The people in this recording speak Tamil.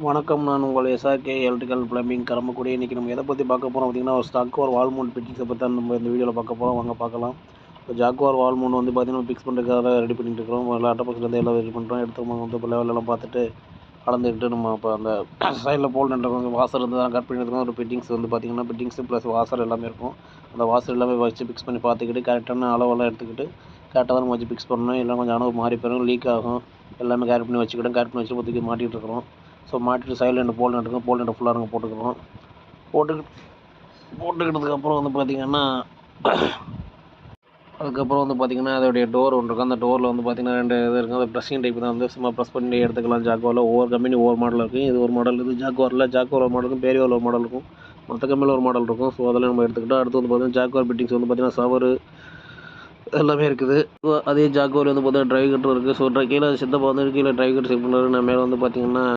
வணக்கம். நான் உங்கள் எஸ்ஆர்கே எலக்ட்ரிக்கல் பிளம்பிங் கரம்பக்குடி. இன்றைக்கி நம்ம எதை பற்றி பார்க்க போகிறோம் பார்த்திங்கன்னா, ஒரு ஜாக்குவார் வால் மவுண்ட் ஃபிட்டிங்ஸை பற்றி தான் நம்ம இந்த வீடியோவில் பார்க்க போகிறோம். வாங்க பார்க்கலாம். இப்போ ஜாக்குவார் வால் மவுண்ட் வந்து பார்த்திங்கன்னா ஃபிக்ஸ் பண்ணுறதுக்காக ரெடி பண்ணிட்டு இருக்கிறோம். எல்லா அட்டப்பக்கத்துலேருந்து எல்லாம் ரெடி பண்ணுறோம். எடுத்து நம்ம வந்து இப்போ லெவலெல்லாம் பார்த்துட்டு அளந்துக்கிட்டு நம்ம இப்போ அந்த சைடில் போல் நின்ற கொஞ்சம் வாசர் வந்து கட் பண்ணிட்டு ஒரு ஃபிட்டிங்ஸ் வந்து பார்த்திங்கன்னா ஃபிட்டிங்ஸு ப்ளஸ் வாசர் எல்லாமே இருக்கும். அந்த வாசர் எல்லாமே வச்சு ஃபிக்ஸ் பண்ணி பார்த்துக்கிட்டு கரெக்டான அளவெல்லாம் எடுத்துக்கிட்டு கரெக்டாக தான் நம்ம வச்சு ஃபிக்ஸ் பண்ணணும். இல்லை கொஞ்சம் அளவு மாறி போயிடும், லீக் ஆகும். எல்லாமே கேர் பண்ணி வச்சுக்கிட்டோம். கேர் பண்ணி வச்சு ஒதுக்கி மாட்டிகிட்டு இருக்கிறோம். ஸோ மாட்டிட்டு சைடில் 2 போல் நட்டுருக்கோம். போல் நட்டு ஃபுல்லாக நாங்கள் போட்டுக்கிறோம். போட்டுக்கிட்டதுக்கப்புறம் வந்து பார்த்திங்கன்னா அதுக்கப்புறம் வந்து பார்த்திங்கன்னா அதோடைய டோர் ஒன்று இருக்கும். அந்த டோரில் வந்து பார்த்திங்கன்னா 2 இது இருக்கும். அது ப்ரெஸ்ஸிங் டைப் தான், வந்து சும்மா ப்ரெஸ் பண்ணி எடுத்துக்கலாம். ஜாக்குவாரில் ஒவ்வொரு கம்பெனி ஒவ்வொரு மாடல் இருக்குது. இது ஒரு மாடல், இது ஜாக்குவார் ஒரு மாடல் இருக்கும், பேரிவால் ஒரு மாடல் இருக்கும், மற்ற கம்பெனியில் ஒரு மாடல் இருக்கும். ஸோ அதெல்லாம் நம்ம எடுத்துக்கிட்டோம். அடுத்து வந்து பார்த்திங்கன்னா ஜாக்குவார் ஃபிட்டிங்ஸ் வந்து பார்த்திங்கன்னா ஷவரு எல்லாமே இருக்குது. அதே ஜாக்குவார் வந்து பார்த்திங்கன்னா ட்ரை கட்டர் இருக்குது. ஸோ கீழே சித்தப்பா வந்து கீழே ட்ரை கட்டர் செட் பண்ணுறாரு. நான் மேலே வந்து பார்த்திங்கன்னா